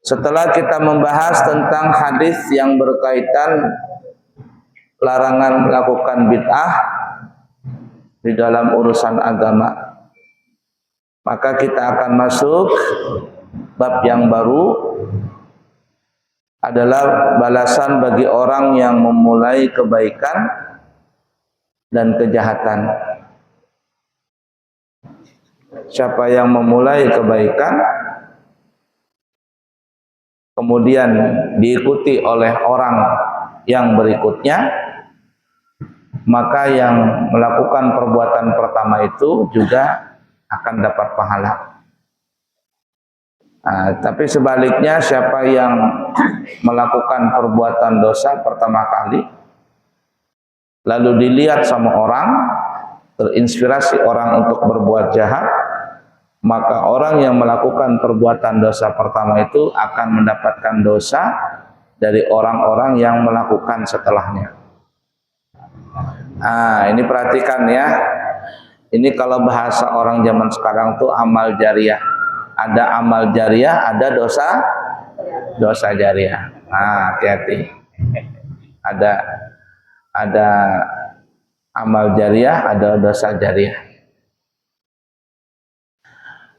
Setelah kita membahas tentang hadis yang berkaitan larangan melakukan bid'ah di dalam urusan agama, maka kita akan masuk bab yang baru, adalah balasan bagi orang yang memulai kebaikan dan kejahatan. Siapa yang memulai kebaikan kemudian diikuti oleh orang yang berikutnya, maka yang melakukan perbuatan pertama itu juga akan dapat pahala. Tapi sebaliknya, siapa yang melakukan perbuatan dosa pertama kali lalu dilihat sama orang, terinspirasi orang untuk berbuat jahat, maka orang yang melakukan perbuatan dosa pertama itu akan mendapatkan dosa dari orang-orang yang melakukan setelahnya. Ini perhatikan ya. Ini kalau bahasa orang zaman sekarang tuh amal jariah. Ada amal jariah, ada dosa jariah. Hati-hati. Ada amal jariah, ada dosa jariah.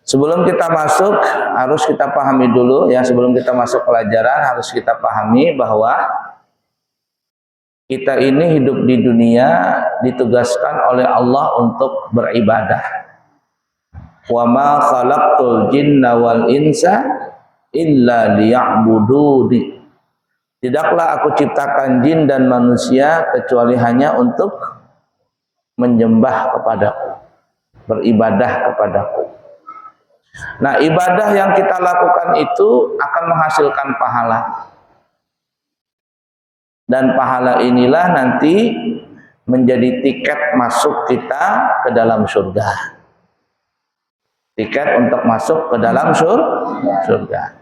Sebelum kita masuk, harus kita pahami dulu ya, sebelum kita masuk pelajaran harus kita pahami bahwa kita ini hidup di dunia ditugaskan oleh Allah untuk beribadah. Wa ma khalaqtul jinna wal insa illa liya'buduni. Tidaklah aku ciptakan jin dan manusia kecuali hanya untuk menyembah kepadaku, beribadah kepadaku. Nah, ibadah yang kita lakukan itu akan menghasilkan pahala. Dan pahala inilah nanti menjadi tiket masuk kita ke dalam surga. Tiket untuk masuk ke dalam surga.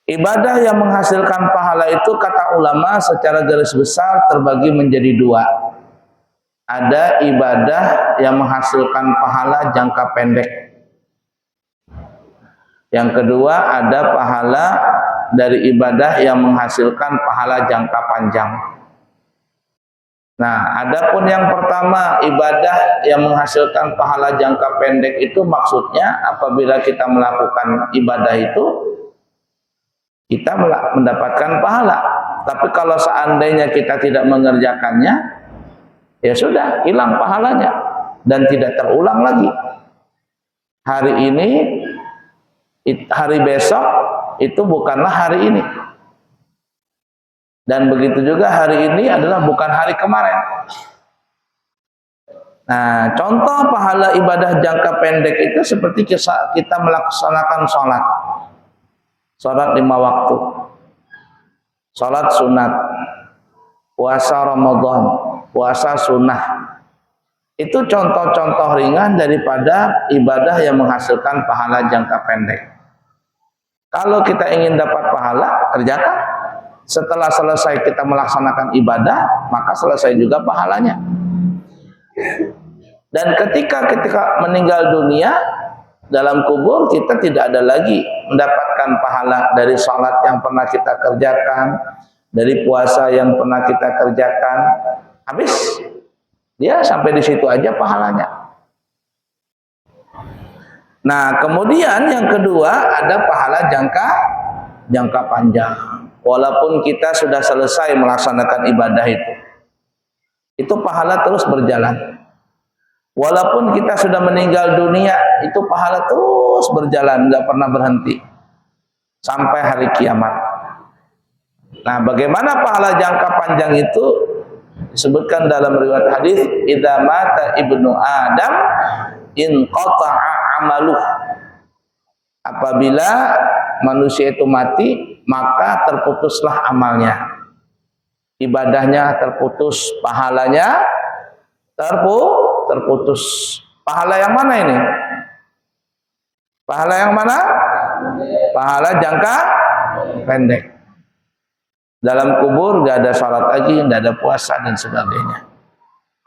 Ibadah yang menghasilkan pahala itu, kata ulama, secara garis besar terbagi menjadi dua. Ada ibadah yang menghasilkan pahala jangka pendek. Yang kedua, ada pahala dari ibadah yang menghasilkan pahala jangka panjang. Nah, adapun yang pertama, ibadah yang menghasilkan pahala jangka pendek itu maksudnya apabila kita melakukan ibadah itu kita mendapatkan pahala. Tapi kalau seandainya kita tidak mengerjakannya, ya sudah, hilang pahalanya dan tidak terulang lagi. Hari ini, hari besok itu bukanlah hari ini, dan begitu juga hari ini adalah bukan hari kemarin. Nah, contoh pahala ibadah jangka pendek itu seperti kita melaksanakan sholat 5 waktu, sholat sunat, puasa Ramadan, puasa sunnah. Itu contoh-contoh ringan daripada ibadah yang menghasilkan pahala jangka pendek. Kalau kita ingin dapat pahala, kerjakan. Setelah selesai kita melaksanakan ibadah, maka selesai juga pahalanya. Dan ketika meninggal dunia, dalam kubur kita tidak ada lagi mendapatkan pahala dari salat yang pernah kita kerjakan, dari puasa yang pernah kita kerjakan. Habis. Dia sampai di situ aja pahalanya. Nah, kemudian yang kedua ada pahala jangka panjang. Walaupun kita sudah selesai melaksanakan ibadah itu pahala terus berjalan. Walaupun kita sudah meninggal dunia, itu pahala terus berjalan, nggak pernah berhenti sampai hari kiamat. Nah, bagaimana pahala jangka panjang itu? Disebutkan dalam riwayat hadis, idza mata ibnu Adam inqata'a amaluh. Apabila manusia itu mati, maka terputuslah amalnya. Ibadahnya terputus, pahalanya terputus. Pahala yang mana ini? Pahala yang mana? Pahala jangka pendek. Dalam kubur gak ada salat lagi, gak ada puasa dan sebagainya.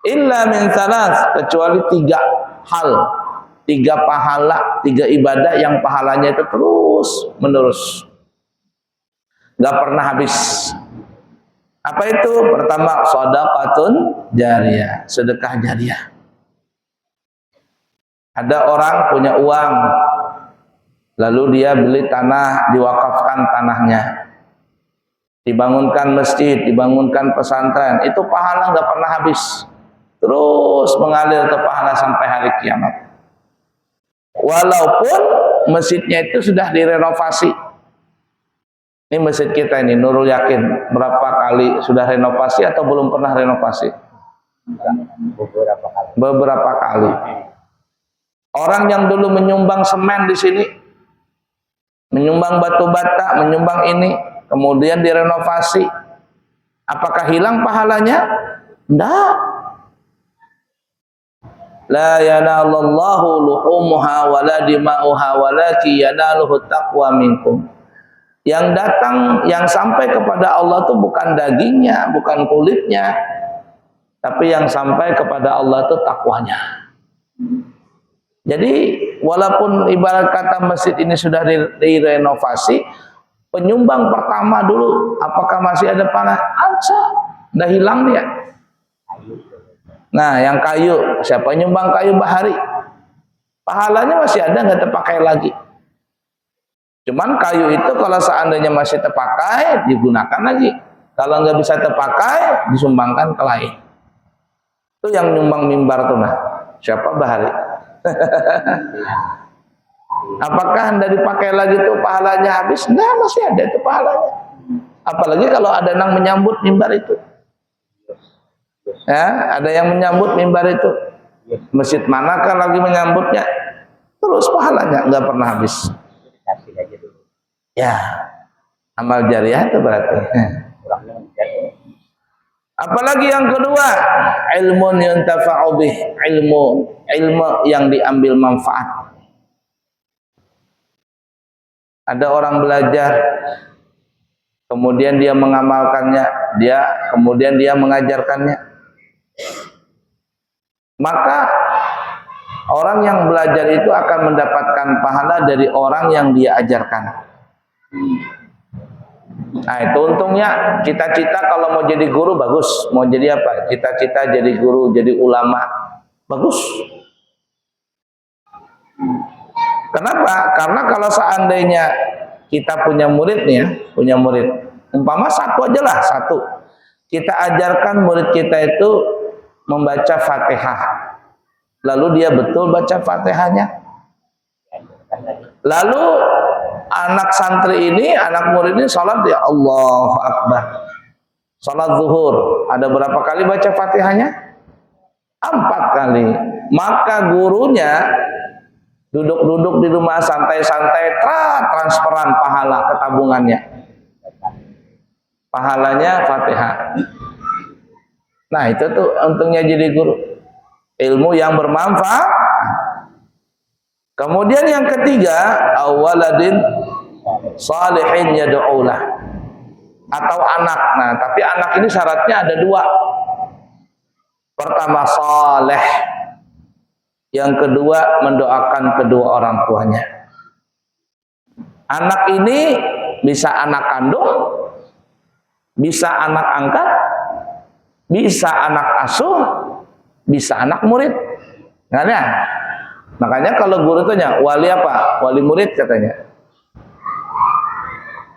Illa min salas, kecuali 3 hal. 3 pahala, 3 ibadah yang pahalanya itu terus menerus, nggak pernah habis. Apa itu? Pertama, shadaqatun jariyah, sedekah jariyah. Ada orang punya uang, lalu dia beli tanah, diwakafkan tanahnya, dibangunkan masjid, dibangunkan pesantren, itu pahala nggak pernah habis, terus mengalir ke pahala sampai hari kiamat. Walaupun masjidnya itu sudah direnovasi. Ini masjid kita ini, Nurul Yakin, berapa kali sudah renovasi atau belum pernah renovasi? Beberapa kali. Orang yang dulu menyumbang semen di sini, menyumbang batu bata, menyumbang ini, kemudian direnovasi, apakah hilang pahalanya? Enggak. La yanalallahu luhumuha wala dima'uha walaki yanaluhu taqwa minkum. Yang datang, yang sampai kepada Allah itu bukan dagingnya, bukan kulitnya, tapi yang sampai kepada Allah itu takwanya. Jadi walaupun ibarat kata masjid ini sudah direnovasi, penyumbang pertama dulu apakah masih ada pahala? Ada, udah hilang dia. Nah, yang kayu, siapa nyumbang kayu bahari? Pahalanya masih ada, nggak terpakai lagi. Cuman kayu itu kalau seandainya masih terpakai, digunakan lagi. Kalau nggak bisa terpakai, disumbangkan ke lain. Itu yang nyumbang mimbar tuh, nah. Siapa bahari? Apakah hendak dipakai lagi tuh pahalanya habis? Nah, masih ada itu pahalanya. Apalagi kalau ada yang menyambut mimbar itu. Ya, ada yang menyambut mimbar itu. Masjid manakah lagi menyambutnya? Terus pahalanya nggak pernah habis. Ya, amal jariah itu berarti. Apalagi yang kedua, ilmun yuntafa'u bih, ilmu yang diambil manfaat. Ada orang belajar, kemudian dia mengamalkannya, kemudian dia mengajarkannya. Maka orang yang belajar itu akan mendapatkan pahala dari orang yang dia ajarkan. Nah, itu untungnya cita-cita kalau mau jadi guru bagus. Mau jadi apa? Cita-cita jadi guru, jadi ulama. Bagus. Kenapa? Karena kalau seandainya kita punya murid nih ya, punya murid. Umpama satu aja lah, satu. Kita ajarkan murid kita itu membaca Fatihah. Lalu dia betul baca Fatihahnya. Lalu anak santri ini, anak murid ini sholat ya Allahu Akbar. Sholat zuhur, ada berapa kali baca Fatihahnya? 4 kali. Maka gurunya duduk-duduk di rumah santai-santai, transferan pahala ke tabungannya. Pahalanya Fatihah. Nah, itu tuh untungnya jadi guru. Ilmu yang bermanfaat. Kemudian yang ketiga, awaladin salihin yad'ulah, atau anak. Nah, tapi anak ini syaratnya ada 2. Pertama saleh, yang kedua mendoakan kedua orang tuanya. Anak ini bisa anak kandung, bisa anak angkat, bisa anak asuh, bisa anak murid. Nah, makanya kalau guru tanya, wali apa? Wali murid katanya.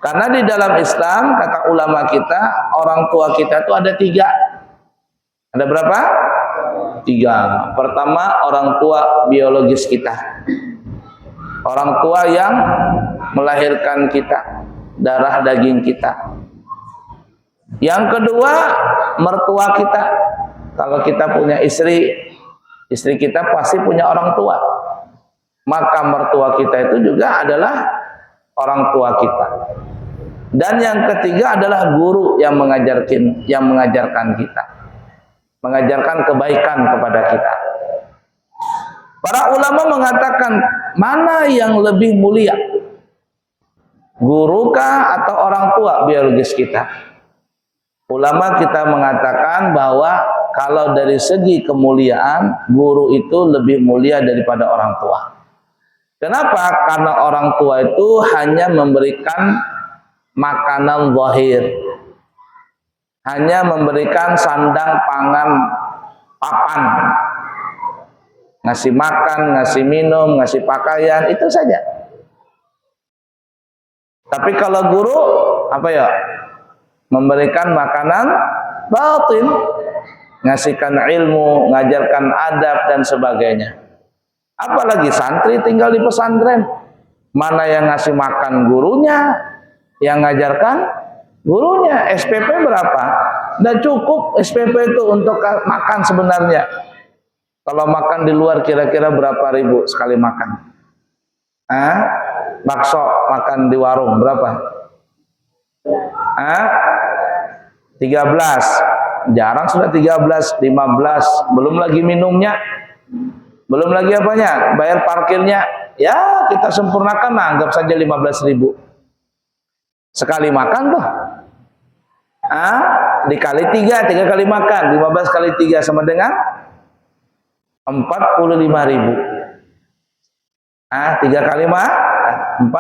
Karena di dalam Islam, kata ulama kita, orang tua kita itu ada 3. Ada berapa? 3. Pertama, orang tua biologis kita. Orang tua yang melahirkan kita, darah daging kita. Yang kedua, mertua kita. Kalau kita punya istri kita pasti punya orang tua. Maka mertua kita itu juga adalah orang tua kita. Dan yang ketiga adalah guru yang mengajarkan kita, mengajarkan kebaikan kepada kita. Para ulama mengatakan, mana yang lebih mulia, gurukah atau orang tua biologis kita? Ulama kita mengatakan bahwa kalau dari segi kemuliaan, guru itu lebih mulia daripada orang tua. Kenapa? Karena orang tua itu hanya memberikan makanan zahir, hanya memberikan sandang, pangan, papan, ngasih makan, ngasih minum, ngasih pakaian, itu saja. Tapi kalau guru, apa ya? Memberikan makanan batin, ngasihkan ilmu, ngajarkan adab dan sebagainya. Apalagi santri tinggal di pesantren, mana yang ngasih makan gurunya, yang ngajarkan gurunya. SPP berapa? Dan cukup SPP itu untuk makan sebenarnya. Kalau makan di luar kira-kira berapa ribu sekali makan? Bakso makan di warung berapa? 13. Jarang sudah 13, 15. Belum lagi minumnya. Belum lagi apanya? Bayar parkirnya. Ya, kita sempurnakan lah, anggap saja 15.000. Sekali makan tuh. Dikali 3 kali makan, 15 kali 3 sama dengan 45.000. 3 kali 45.000.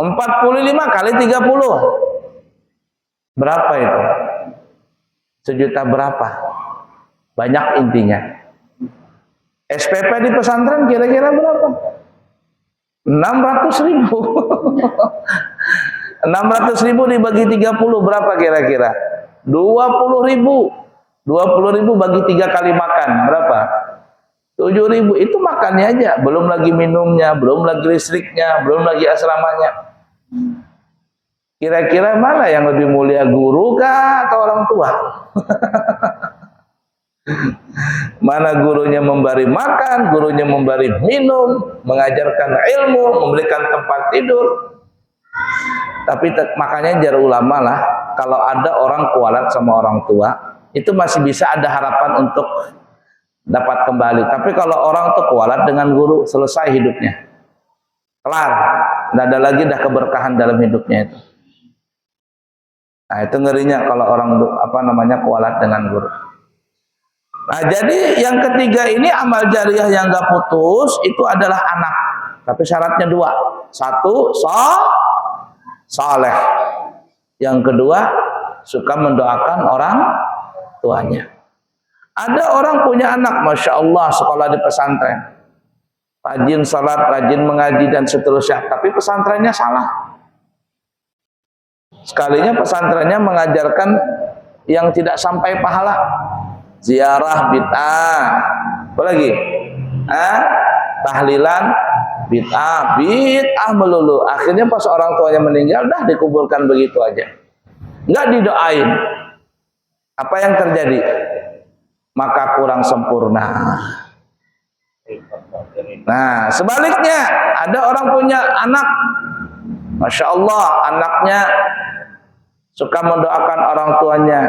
45 kali 30. Berapa itu? Sejuta berapa? Banyak intinya. SPP di pesantren kira-kira berapa? 600.000. 600.000 dibagi 30 berapa kira-kira? 20.000. 20.000 bagi 3 kali makan berapa? 7.000. Itu makannya aja, belum lagi minumnya, belum lagi listriknya, belum lagi asramanya. Kira-kira mana yang lebih mulia, guru kah atau orang tua? Mana gurunya memberi makan, gurunya memberi minum, mengajarkan ilmu, memberikan tempat tidur. Tapi makanya jar ulama lah, kalau ada orang kualat sama orang tua, itu masih bisa ada harapan untuk dapat kembali. Tapi kalau orang tuh kualat dengan guru, selesai hidupnya, kelar, tidak ada lagi dah keberkahan dalam hidupnya itu. Nah, itu ngerinya kalau orang kualat dengan guru. Nah, jadi yang ketiga ini amal jariah yang gak putus itu adalah anak. Tapi syaratnya 2. 1, saleh. Yang kedua, suka mendoakan orang tuanya. Ada orang punya anak, Masya Allah, sekolah di pesantren, rajin salat, rajin mengaji dan seterusnya. Tapi pesantrennya salah. Sekalinya pesantrennya mengajarkan yang tidak sampai pahala. Ziarah bid'ah, apalagi tahlilan bid'ah melulu. Akhirnya pas orang tuanya meninggal, dah dikuburkan begitu aja, nggak didoain. Apa yang terjadi? Maka kurang sempurna. Nah, sebaliknya ada orang punya anak, Masya Allah, anaknya suka mendoakan orang tuanya,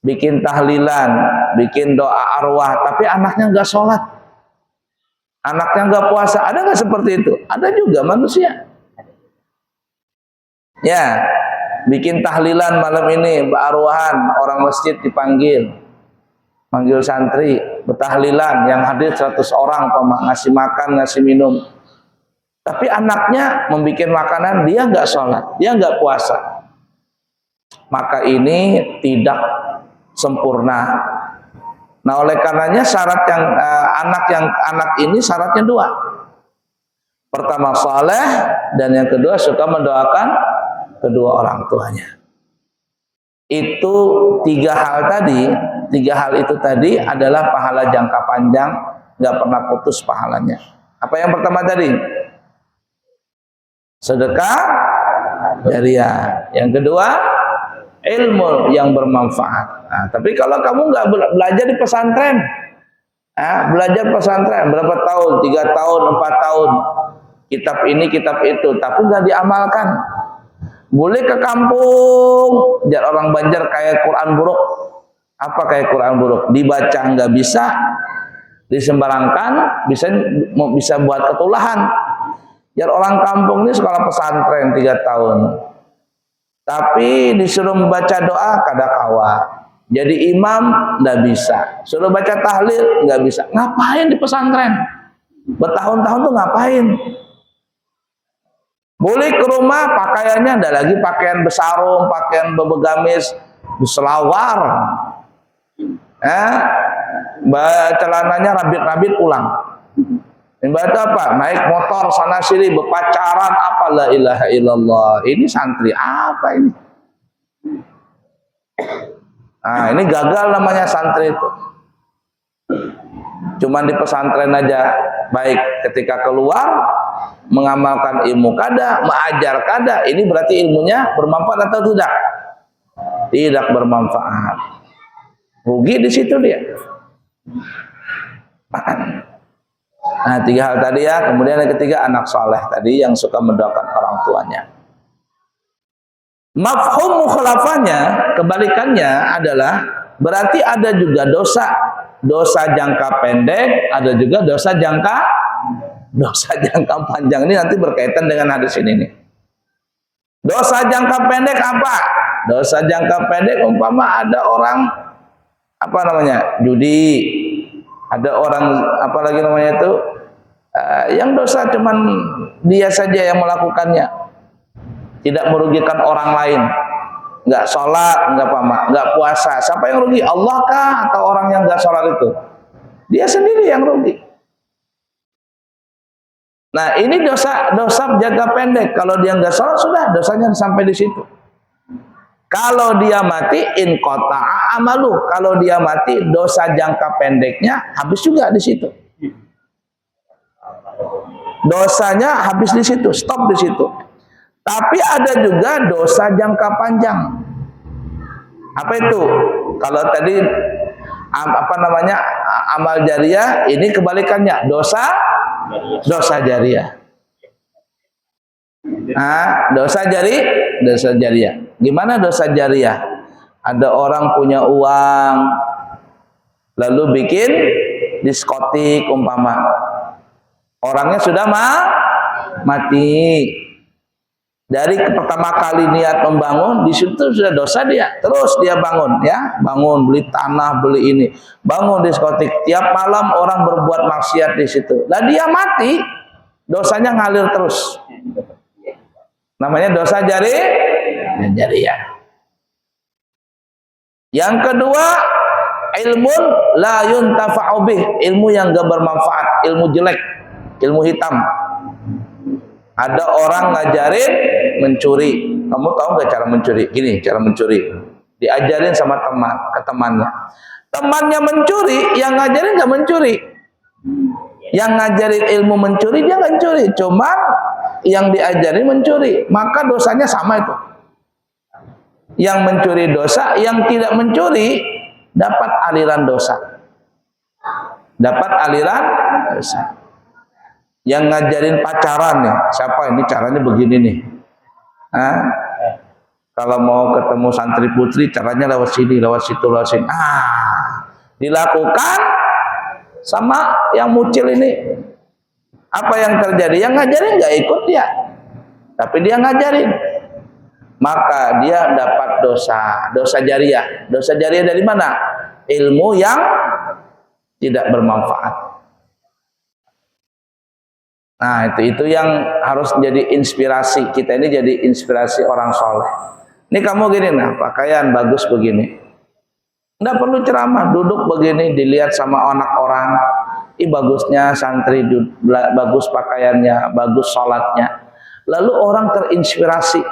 bikin tahlilan, bikin doa arwah, tapi anaknya nggak sholat, anaknya nggak puasa. Ada nggak seperti itu? Ada juga manusia. Ya, bikin tahlilan malam ini, arwahan, orang masjid dipanggil, manggil santri, bertahlilan, yang hadir 100 orang, ngasih makan, ngasih minum. Tapi anaknya membuat makanan, dia nggak sholat, dia nggak puasa. Maka ini tidak sempurna. Nah, oleh karenanya syarat yang anak ini syaratnya 2. Pertama saleh, dan yang kedua suka mendoakan kedua orang tuanya. Itu 3 hal itu tadi adalah pahala jangka panjang, nggak pernah putus pahalanya. Apa yang pertama tadi? Sedekah jariah. Yang kedua, ilmu yang bermanfaat. Nah, tapi kalau kamu nggak belajar di pesantren, belajar pesantren berapa tahun, 3 tahun, 4 tahun, kitab ini, kitab itu, tapi nggak diamalkan. Boleh ke kampung, biar orang Banjar kayak Quran buruk. Apa kayak Quran buruk? Dibaca nggak bisa, disembarangkan, bisa buat ketulahan. Biar orang kampung ini sekolah pesantren 3 tahun. Tapi disuruh membaca doa kada kawa, Jadi imam nggak bisa, suruh baca tahlil nggak bisa. Ngapain di pesantren? Bertahun-tahun tuh ngapain? Boleh ke rumah pakaiannya ada lagi pakaian besarung, pakaian bebegamis, selawar, celananya rabit-rabit pulang. Ibadah apa? Naik motor sana sini berpacaran apa la ilaha illallah. Ini santri apa ini? Nah, ini gagal namanya santri itu. Cuman di pesantren aja baik, ketika keluar mengamalkan ilmu kada, mengajar kada, ini berarti ilmunya bermanfaat atau tidak? Tidak bermanfaat. Rugi di situ dia. Nah, 3 hal tadi ya. Kemudian yang ketiga, anak soleh tadi yang suka mendoakan orang tuanya. Mafhum mukhalafahnya, kebalikannya adalah berarti ada juga dosa jangka pendek, ada juga dosa jangka panjang. Ini nanti berkaitan dengan hadis ini nih. Dosa jangka pendek apa? Dosa jangka pendek umpama ada orang judi, ada orang apalagi namanya itu yang dosa cuman dia saja yang melakukannya, tidak merugikan orang lain, nggak sholat, nggak puasa. Siapa yang rugi? Allah kah atau orang yang nggak sholat itu? Dia sendiri yang rugi. Nah, ini dosa jangka pendek. Kalau dia nggak sholat, sudah dosanya sampai di situ. Kalau dia mati, in qata'a amalu. Kalau dia mati, dosa jangka pendeknya habis juga di situ. Dosanya habis di situ, stop di situ. Tapi ada juga dosa jangka panjang. Apa itu? Kalau tadi amal jariah, ini kebalikannya, dosa jariah. Nah, dosa jariah. Gimana dosa jariah? Ada orang punya uang, lalu bikin diskotik umpama. Orangnya sudah mati. Dari pertama kali niat membangun, di situ sudah dosa dia. Terus dia bangun, beli tanah, beli ini, bangun diskotik. Tiap malam orang berbuat maksiat di situ. Lah dia mati, dosanya ngalir terus. Namanya dosa jariah. Yang kedua, ilmun la yuntafa'u bih, ilmu yang gak bermanfaat, ilmu jelek, ilmu hitam. Ada orang ngajarin mencuri. Kamu tahu nggak cara mencuri? Gini cara mencuri. Diajarin sama temannya. Temannya mencuri, yang ngajarin nggak mencuri. Yang ngajarin ilmu mencuri dia nggak mencuri, cuman yang diajarin mencuri. Maka dosanya sama itu. Yang mencuri dosa, yang tidak mencuri dapat aliran dosa. Yang ngajarin pacaran nih, siapa ini caranya begini nih. Kalau mau ketemu santri putri caranya lewat sini, lewat situ. Dilakukan sama yang mucil ini. Apa yang terjadi? Yang ngajarin nggak ikut dia, tapi dia ngajarin. Maka dia dapat dosa jariah. Dosa jariah dari mana? Ilmu yang tidak bermanfaat. Nah, itu yang harus jadi inspirasi. Kita ini jadi inspirasi orang soleh. Ini kamu gini, pakaian bagus begini. Nggak perlu ceramah, duduk begini, dilihat sama anak orang. Bagusnya santri, bagus pakaiannya, bagus sholatnya. Lalu orang terinspirasi.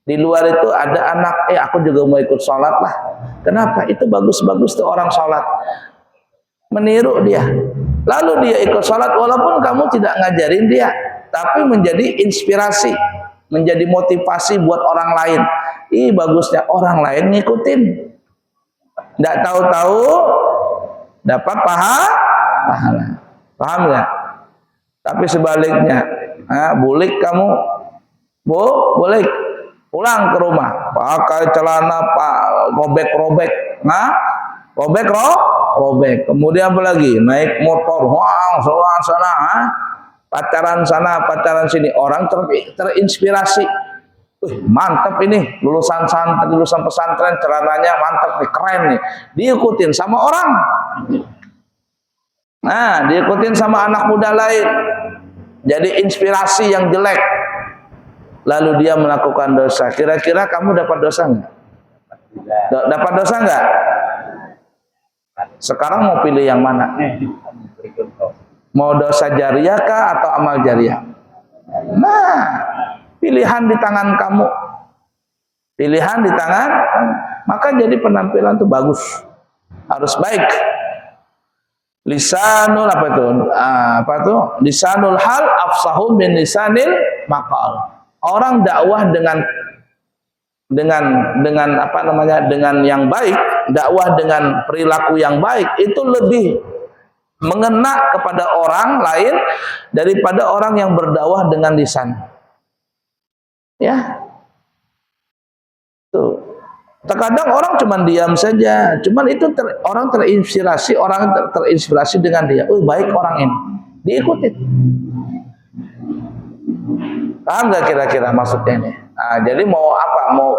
Di luar itu ada anak, aku juga mau ikut sholat lah. Kenapa? Itu bagus-bagus tuh orang sholat. Meniru dia. Lalu dia ikut sholat walaupun kamu tidak ngajarin dia, tapi menjadi inspirasi, menjadi motivasi buat orang lain. Bagusnya orang lain ngikutin. Nggak tahu-tahu dapat pahala. Paham ya? Tapi sebaliknya, bulik kamu, bulik pulang ke rumah, pakai celana robek-robek, robek. Kemudian apa lagi? Naik motor, sana, pacaran sana, pacaran sini. Orang terinspirasi. mantap ini, lulusan santri, lulusan pesantren, celananya mantap nih, keren nih. Diikutin sama orang. Nah, diikutin sama anak muda lain. Jadi inspirasi yang jelek. Lalu dia melakukan dosa. Kira-kira kamu dapat dosa enggak? Dapat dosa enggak? Sekarang mau pilih yang mana? Mau dosa jariah kah atau amal jariah? Nah, pilihan di tangan kamu. Pilihan di tangan, maka jadi penampilan itu bagus. Harus baik. Lisanul apa itu? Apa itu? Lisanul hal afsahu min lisanil maqal. Orang dakwah dengan apa namanya? Dengan yang baik, dakwah dengan perilaku yang baik itu lebih mengena kepada orang lain daripada orang yang berdakwah dengan lisan. Ya. Tuh. Terkadang orang cuma diam saja, cuman itu orang terinspirasi dengan dia. Baik orang ini, diikuti. Paham nggak kira-kira maksudnya ini? Nah, jadi mau apa? Mau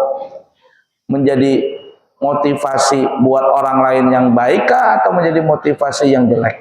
menjadi motivasi buat orang lain yang baik kah atau menjadi motivasi yang jelek?